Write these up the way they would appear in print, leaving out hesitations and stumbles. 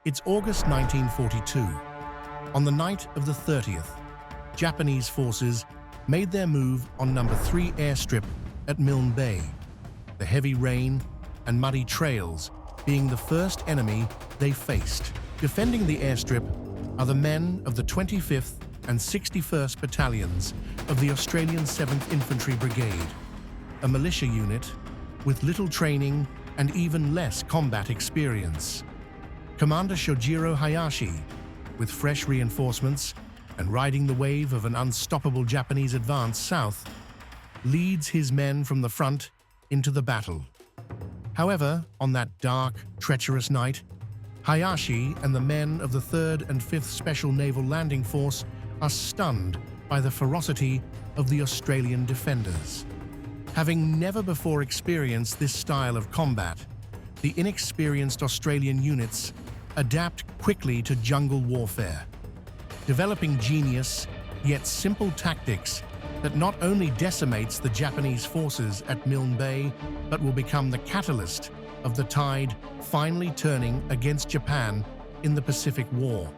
It's August 1942. On the night of the 30th, Japanese forces made their move on No. 3 airstrip at Milne Bay, the heavy rain and muddy trails being the first enemy they faced. Defending the airstrip are the men of the 25th and 61st Battalions of the Australian 7th Infantry Brigade, a militia unit with little training and even less combat experience. Commander Shojiro Hayashi, with fresh reinforcements and riding the wave of an unstoppable Japanese advance south, leads his men from the front into the battle. However, on that dark, treacherous night, Hayashi and the men of the 3rd and 5th Special Naval Landing Force are stunned by the ferocity of the Australian defenders. Having never before experienced this style of combat, the inexperienced Australian units adapt quickly to jungle warfare, developing genius yet simple tactics that not only decimates the Japanese forces at Milne Bay, but will become the catalyst of the tide finally turning against Japan in the Pacific War.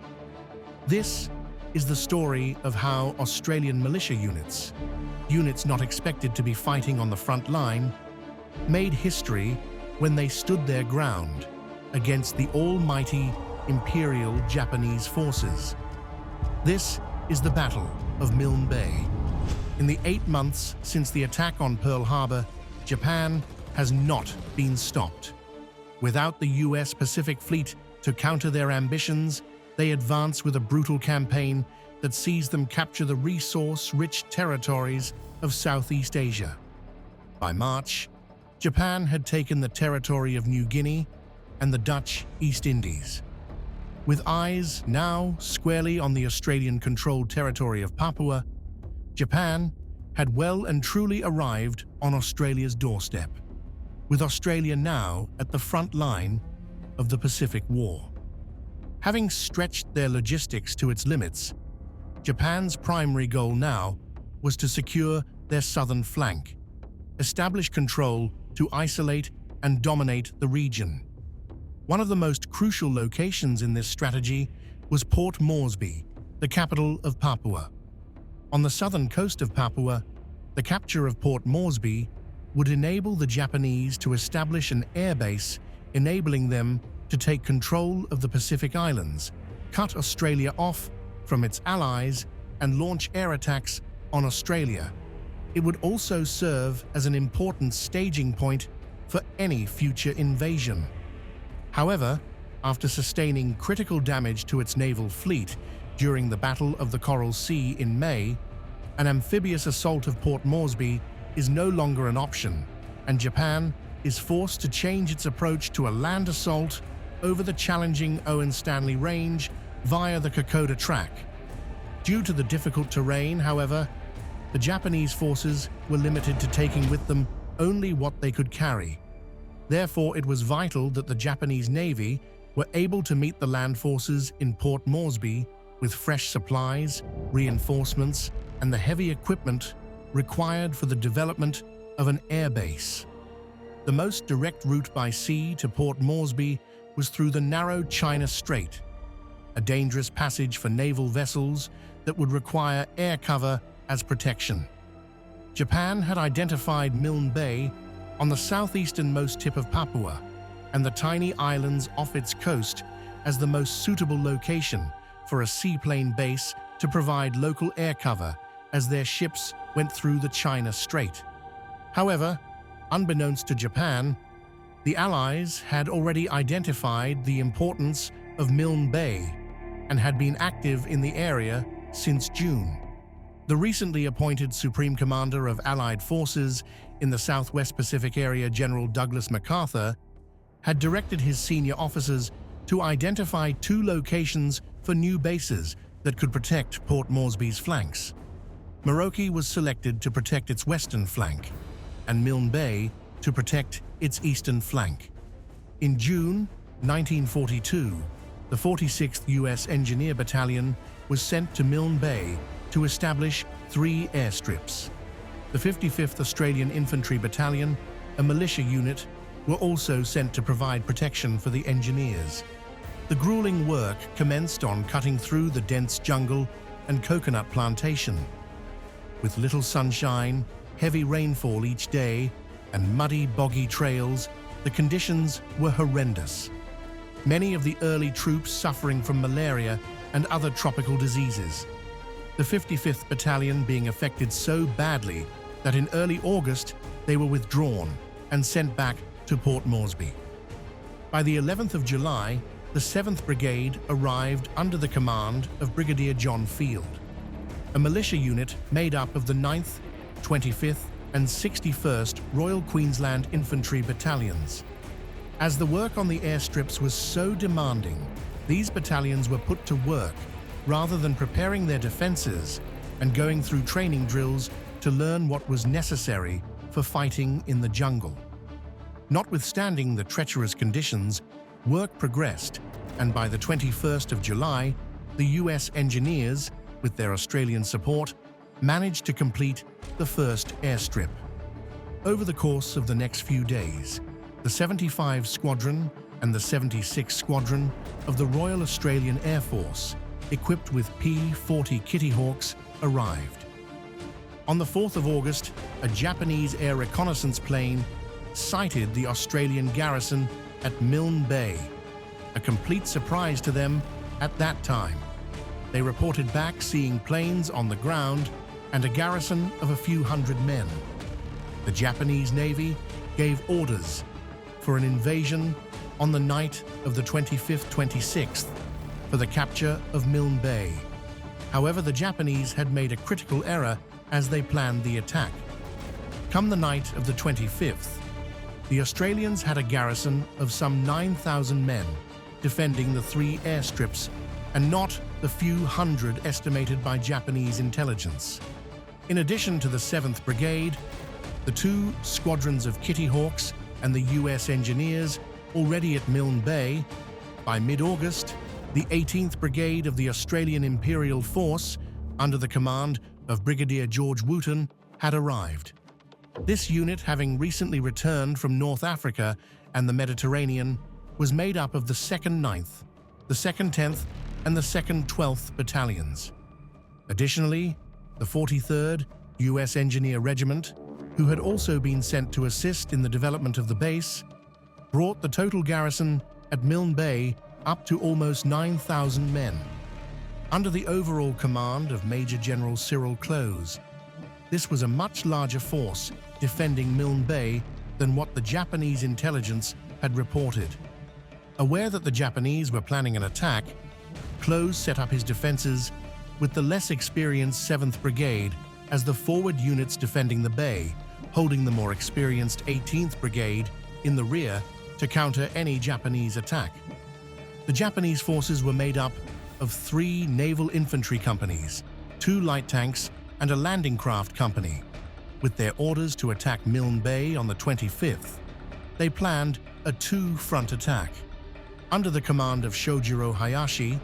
This is the story of how Australian militia units not expected to be fighting on the front line, made history when they stood their ground against the almighty Imperial Japanese forces. This is the Battle of Milne Bay. In the 8 months since the attack on Pearl Harbor, Japan has not been stopped. Without the US Pacific Fleet to counter their ambitions, they advance with a brutal campaign that sees them capture the resource-rich territories of Southeast Asia. By March, Japan had taken the territory of New Guinea and the Dutch East Indies. With eyes now squarely on the Australian-controlled territory of Papua, Japan had well and truly arrived on Australia's doorstep, with Australia now at the front line of the Pacific War. Having stretched their logistics to its limits, Japan's primary goal now was to secure their southern flank, establish control to isolate and dominate the region. One of the most crucial locations in this strategy was Port Moresby, the capital of Papua. On the southern coast of Papua, the capture of Port Moresby would enable the Japanese to establish an airbase, enabling them to take control of the Pacific Islands, cut Australia off from its allies, and launch air attacks on Australia. It would also serve as an important staging point for any future invasion. However, after sustaining critical damage to its naval fleet during the Battle of the Coral Sea in May, an amphibious assault of Port Moresby is no longer an option, and Japan is forced to change its approach to a land assault over the challenging Owen Stanley Range via the Kokoda Track. Due to the difficult terrain, however, the Japanese forces were limited to taking with them only what they could carry. Therefore, it was vital that the Japanese Navy were able to meet the land forces in Port Moresby with fresh supplies, reinforcements, and the heavy equipment required for the development of an airbase. The most direct route by sea to Port Moresby was through the narrow China Strait, a dangerous passage for naval vessels that would require air cover as protection. Japan had identified Milne Bay on the southeasternmost tip of Papua and the tiny islands off its coast as the most suitable location for a seaplane base to provide local air cover as their ships went through the China Strait. However, unbeknownst to Japan, the Allies had already identified the importance of Milne Bay and had been active in the area since June. The recently appointed Supreme Commander of Allied Forces in the Southwest Pacific Area, General Douglas MacArthur, had directed his senior officers to identify 2 locations for new bases that could protect Port Moresby's flanks. Merauke was selected to protect its western flank, and Milne Bay to protect its eastern flank. In June 1942, the 46th U.S. Engineer Battalion was sent to Milne Bay to establish 3 airstrips. The 55th Australian Infantry Battalion, a militia unit, were also sent to provide protection for the engineers. The grueling work commenced on cutting through the dense jungle and coconut plantation. With little sunshine, heavy rainfall each day, and muddy, boggy trails, the conditions were horrendous. Many of the early troops suffering from malaria and other tropical diseases. The 55th Battalion being affected so badly that in early August they were withdrawn and sent back to Port Moresby. By the 11th of July, the 7th Brigade arrived under the command of Brigadier John Field, a militia unit made up of the 9th, 25th and 61st Royal Queensland Infantry Battalions. As the work on the airstrips was so demanding, these battalions were put to work rather than preparing their defences and going through training drills to learn what was necessary for fighting in the jungle. Notwithstanding the treacherous conditions, work progressed, and by the 21st of July, the US engineers, with their Australian support, managed to complete the first airstrip. Over the course of the next few days, the 75 Squadron and the 76 Squadron of the Royal Australian Air Force, equipped with P-40 Kitty Hawks, arrived. On the 4th of August, a Japanese air reconnaissance plane sighted the Australian garrison at Milne Bay, a complete surprise to them at that time. They reported back seeing planes on the ground and a garrison of a few hundred men. The Japanese Navy gave orders for an invasion on the night of the 25th-26th for the capture of Milne Bay. However, the Japanese had made a critical error as they planned the attack. Come the night of the 25th, the Australians had a garrison of some 9,000 men defending the 3 airstrips and not the few hundred estimated by Japanese intelligence. In addition to the 7th Brigade, the 2 squadrons of Kitty Hawks and the US engineers already at Milne Bay, by mid-August, the 18th Brigade of the Australian Imperial Force, under the command of Brigadier George Wooten, had arrived. This unit, having recently returned from North Africa and the Mediterranean, was made up of the 2nd 9th, the 2nd 10th, and the 2nd 12th Battalions. Additionally, the 43rd US Engineer Regiment, who had also been sent to assist in the development of the base, brought the total garrison at Milne Bay up to almost 9,000 men. Under the overall command of Major General Cyril Close, this was a much larger force defending Milne Bay than what the Japanese intelligence had reported. Aware that the Japanese were planning an attack, Close set up his defenses with the less experienced 7th Brigade as the forward units defending the bay, holding the more experienced 18th Brigade in the rear to counter any Japanese attack. The Japanese forces were made up of 3 naval infantry companies, 2 light tanks, and a landing craft company. With their orders to attack Milne Bay on the 25th, they planned a 2-front attack. Under the command of Shojiro Hayashi,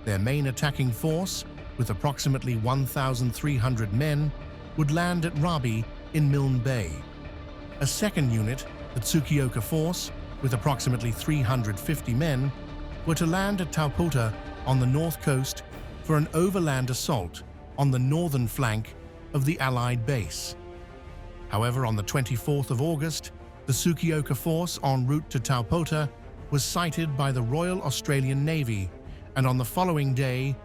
their main attacking force, with approximately 1,300 men, would land at Rabi in Milne Bay. A second unit, the Tsukuoka Force, with approximately 350 men, were to land at Taupota on the north coast for an overland assault on the northern flank of the Allied base. However, on the 24th of August, the Tsukuoka Force en route to Taupota was sighted by the Royal Australian Navy, and on the following day,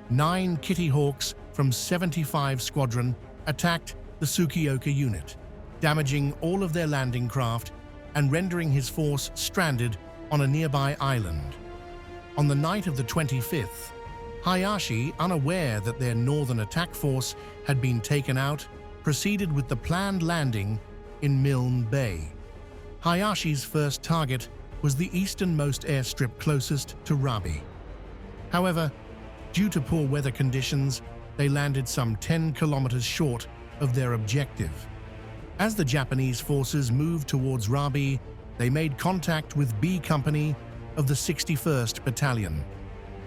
9 Kitty Hawks from 75 Squadron attacked the Tsukuoka unit, damaging all of their landing craft and rendering his force stranded on a nearby island. On the night of the 25th, Hayashi, unaware that their northern attack force had been taken out, proceeded with the planned landing in Milne Bay. Hayashi's first target was the easternmost airstrip closest to Rabi. However, due to poor weather conditions, they landed some 10 kilometers short of their objective. As the Japanese forces moved towards Rabi, they made contact with B Company of the 61st Battalion.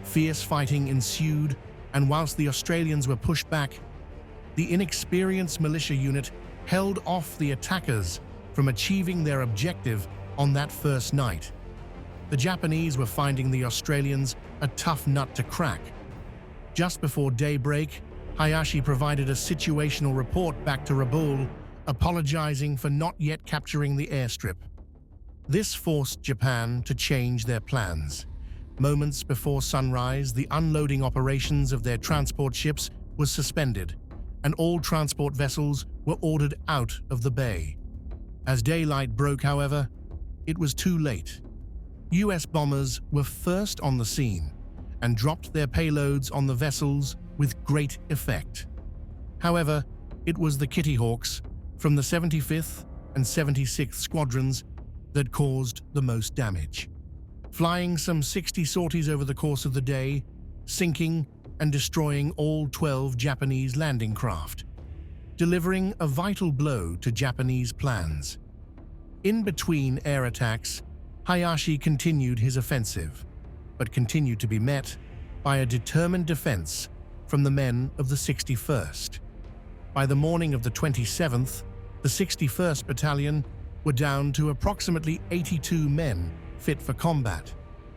Fierce fighting ensued, and whilst the Australians were pushed back, the inexperienced militia unit held off the attackers from achieving their objective on that first night. The Japanese were finding the Australians a tough nut to crack. Just before daybreak, Hayashi provided a situational report back to Rabaul, apologizing for not yet capturing the airstrip. This forced Japan to change their plans. Moments before sunrise, the unloading operations of their transport ships was suspended, and all transport vessels were ordered out of the bay. As daylight broke, however, it was too late. US bombers were first on the scene and dropped their payloads on the vessels with great effect. However, it was the Kitty Hawks from the 75th and 76th Squadrons that caused the most damage, flying some 60 sorties over the course of the day, sinking and destroying all 12 Japanese landing craft, delivering a vital blow to Japanese plans. In between air attacks, Hayashi continued his offensive, but continued to be met by a determined defense from the men of the 61st. By the morning of the 27th, the 61st Battalion were down to approximately 82 men fit for combat.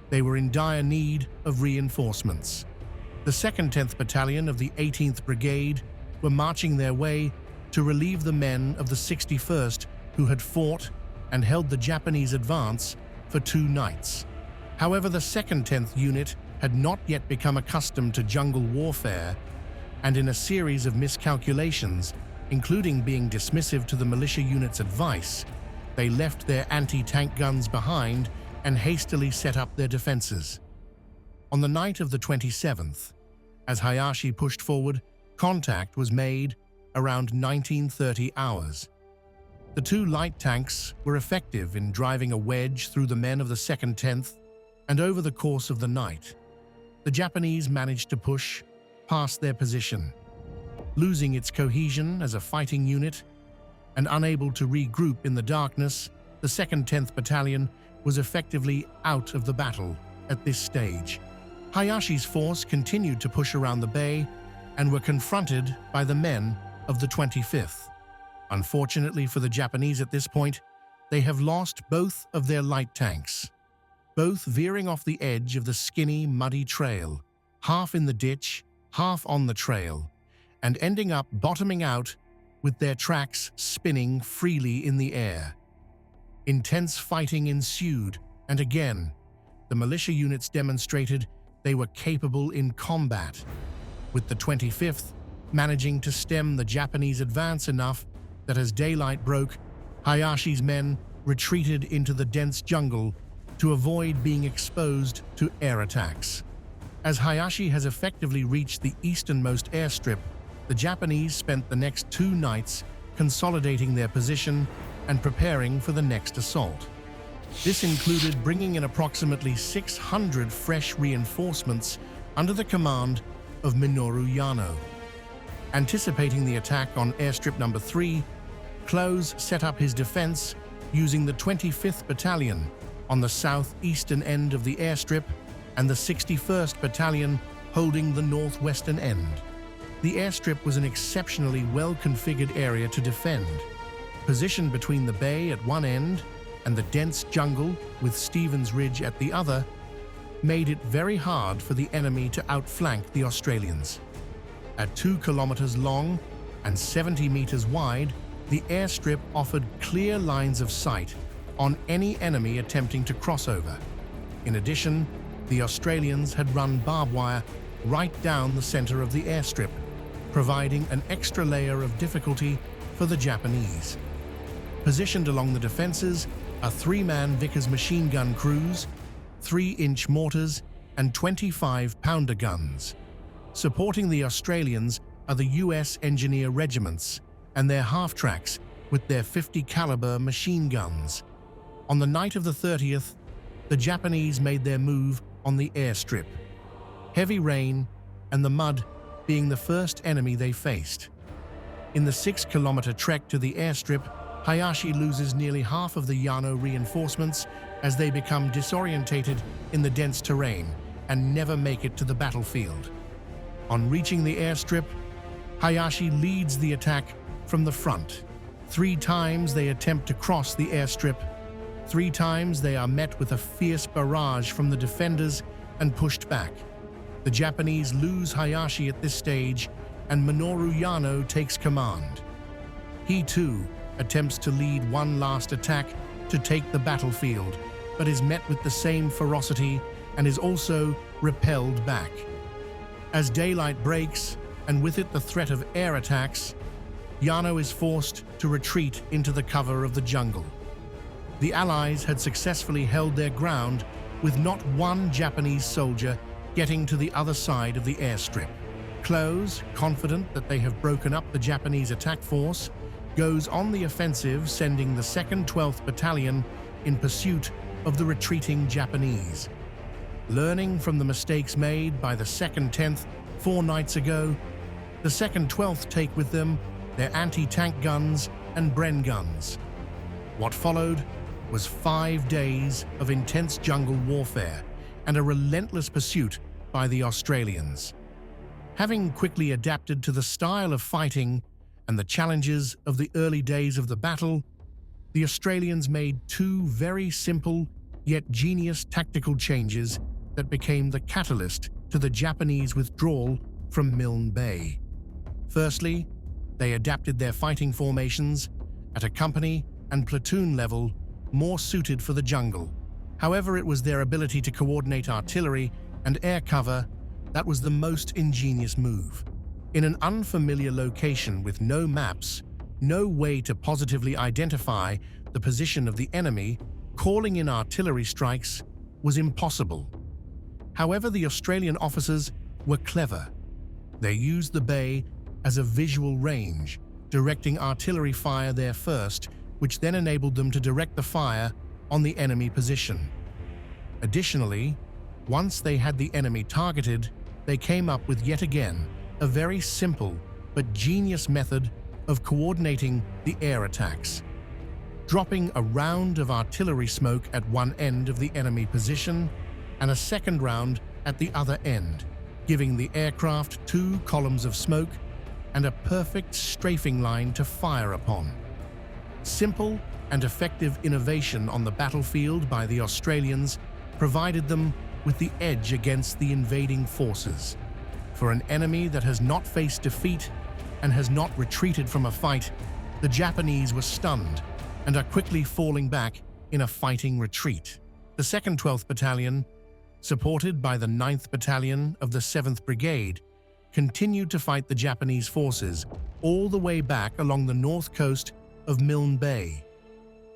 They were in dire need of reinforcements. The 2nd 10th Battalion of the 18th Brigade were marching their way to relieve the men of the 61st who had fought and held the Japanese advance for 2 nights. However, the 2nd 10th Unit had not yet become accustomed to jungle warfare, and in a series of miscalculations, including being dismissive to the militia unit's advice, they left their anti-tank guns behind and hastily set up their defenses. On the night of the 27th, as Hayashi pushed forward, contact was made around 1930 hours. The 2 light tanks were effective in driving a wedge through the men of the 2nd 10th, and over the course of the night, the Japanese managed to push past their position, losing its cohesion as a fighting unit and unable to regroup in the darkness. The 2nd 10th Battalion was effectively out of the battle at this stage. Hayashi's force continued to push around the bay and were confronted by the men of the 25th. Unfortunately for the Japanese at this point, they have lost both of their light tanks, both veering off the edge of the skinny, muddy trail, half in the ditch, half on the trail, and ending up bottoming out with their tracks spinning freely in the air. Intense fighting ensued, and again, the militia units demonstrated they were capable in combat, with the 25th managing to stem the Japanese advance enough that as daylight broke, Hayashi's men retreated into the dense jungle to avoid being exposed to air attacks. As Hayashi has effectively reached the easternmost airstrip, the Japanese spent the next 2 nights consolidating their position and preparing for the next assault. This included bringing in approximately 600 fresh reinforcements under the command of Minoru Yano. Anticipating the attack on airstrip number 3, Close set up his defense using the 25th Battalion on the southeastern end of the airstrip and the 61st Battalion holding the northwestern end. The airstrip was an exceptionally well-configured area to defend. Positioned between the bay at one end and the dense jungle with Stevens Ridge at the other, made it very hard for the enemy to outflank the Australians. At 2 kilometers long and 70 meters wide, the airstrip offered clear lines of sight on any enemy attempting to cross over. In addition, the Australians had run barbed wire right down the center of the airstrip, providing an extra layer of difficulty for the Japanese. Positioned along the defenses are 3-man Vickers machine gun crews, 3-inch mortars, and 25-pounder guns. Supporting the Australians are the US Engineer regiments and their half-tracks with their 50-caliber machine guns. On the night of the 30th, the Japanese made their move on the airstrip. Heavy rain and the mud being the first enemy they faced. In the 6-kilometer trek to the airstrip, Hayashi loses nearly half of the Yano reinforcements as they become disorientated in the dense terrain and never make it to the battlefield. On reaching the airstrip, Hayashi leads the attack from the front. 3 times they attempt to cross the airstrip, 3 times they are met with a fierce barrage from the defenders and pushed back. The Japanese lose Hayashi at this stage, and Minoru Yano takes command. He too attempts to lead one last attack to take the battlefield, but is met with the same ferocity and is also repelled back. As daylight breaks, and with it the threat of air attacks, Yano is forced to retreat into the cover of the jungle. The Allies had successfully held their ground, with not one Japanese soldier getting to the other side of the airstrip. Close, confident that they have broken up the Japanese attack force, goes on the offensive, sending the 2nd 12th Battalion in pursuit of the retreating Japanese. Learning from the mistakes made by the 2nd 10th 4 nights ago, the 2nd 12th take with them their anti-tank guns and Bren guns. What followed was 5 days of intense jungle warfare and a relentless pursuit by the Australians. Having quickly adapted to the style of fighting and the challenges of the early days of the battle, the Australians made 2 very simple yet genius tactical changes that became the catalyst to the Japanese withdrawal from Milne Bay. Firstly, they adapted their fighting formations at a company and platoon level more suited for the jungle. However, it was their ability to coordinate artillery and air cover that was the most ingenious move. In an unfamiliar location with no maps, no way to positively identify the position of the enemy, calling in artillery strikes was impossible. However, the Australian officers were clever. They used the bay as a visual range, directing artillery fire there first, which then enabled them to direct the fire on the enemy position. Additionally, once they had the enemy targeted, they came up with yet again a very simple but genius method of coordinating the air attacks. Dropping a round of artillery smoke at one end of the enemy position and a second round at the other end, giving the aircraft 2 columns of smoke and a perfect strafing line to fire upon. Simple and effective innovation on the battlefield by the Australians provided them with the edge against the invading forces. For an enemy that has not faced defeat and has not retreated from a fight, the Japanese were stunned and are quickly falling back in a fighting retreat. The 2nd 12th Battalion, supported by the 9th Battalion of the 7th Brigade, continued to fight the Japanese forces all the way back along the north coast of Milne Bay.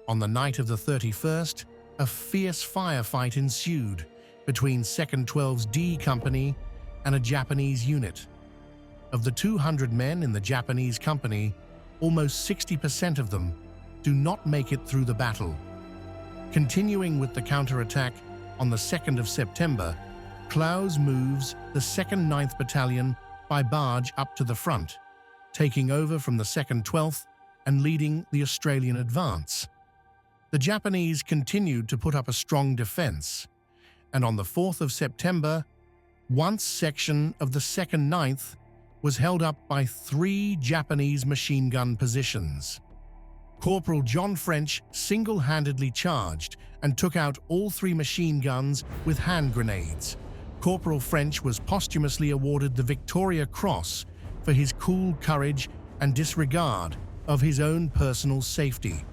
On the night of the 31st, a fierce firefight ensued between 2nd 12's D Company and a Japanese unit. Of the 200 men in the Japanese company, almost 60% of them do not make it through the battle. Continuing with the counterattack on the 2nd of September, Clowes moves the 2nd 9th Battalion by barge up to the front, taking over from the 2nd 12th and leading the Australian advance. The Japanese continued to put up a strong defense, and on the 4th of September, one section of the 2nd 9th was held up by 3 Japanese machine gun positions. Corporal John French single-handedly charged and took out all 3 machine guns with hand grenades. Corporal French was posthumously awarded the Victoria Cross for his cool courage and disregard of his own personal safety,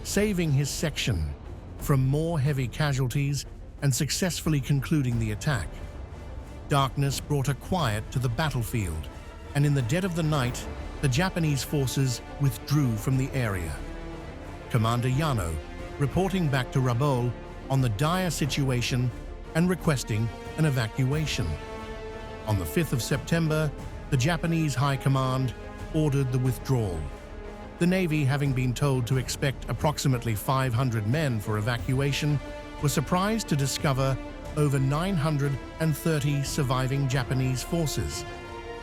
saving his section from more heavy casualties and successfully concluding the attack. Darkness brought a quiet to the battlefield, and in the dead of the night, the Japanese forces withdrew from the area. Commander Yano reporting back to Rabaul on the dire situation and requesting an evacuation. On the 5th of September, the Japanese High Command ordered the withdrawal. The Navy, having been told to expect approximately 500 men for evacuation, was surprised to discover over 930 surviving Japanese forces.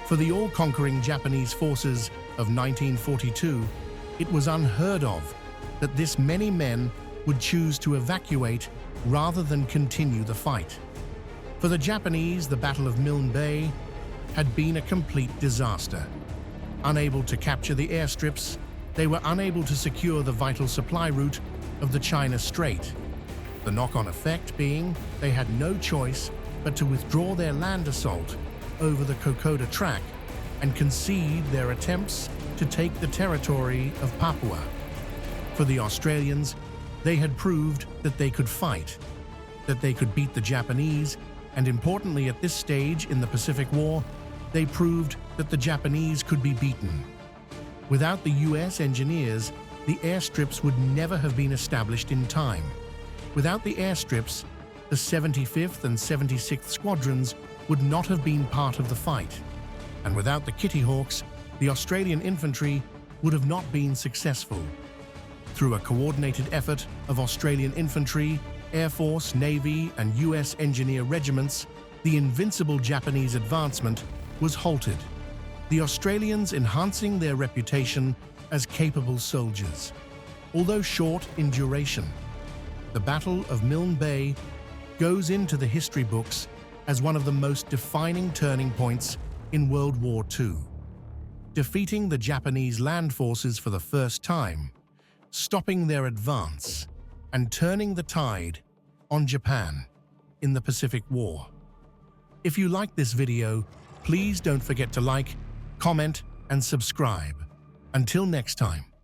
For the all-conquering Japanese forces of 1942, it was unheard of that this many men would choose to evacuate rather than continue the fight. For the Japanese, the Battle of Milne Bay had been a complete disaster. Unable to capture the airstrips, they were unable to secure the vital supply route of the China Strait. The knock-on effect being they had no choice but to withdraw their land assault over the Kokoda Track and concede their attempts to take the territory of Papua. For the Australians, they had proved that they could fight, that they could beat the Japanese, and importantly at this stage in the Pacific War, they proved that the Japanese could be beaten. Without the US engineers, the airstrips would never have been established in time. Without the airstrips, the 75th and 76th Squadrons would not have been part of the fight. And without the Kitty Hawks, the Australian infantry would have not been successful. Through a coordinated effort of Australian infantry, Air Force, Navy, and US engineer regiments, the invincible Japanese advancement was halted, the Australians enhancing their reputation as capable soldiers. Although short in duration, the Battle of Milne Bay goes into the history books as one of the most defining turning points in World War II. Defeating the Japanese land forces for the first time, stopping their advance, and turning the tide on Japan in the Pacific War. If you like this video, please don't forget to like, comment, and subscribe. Until next time.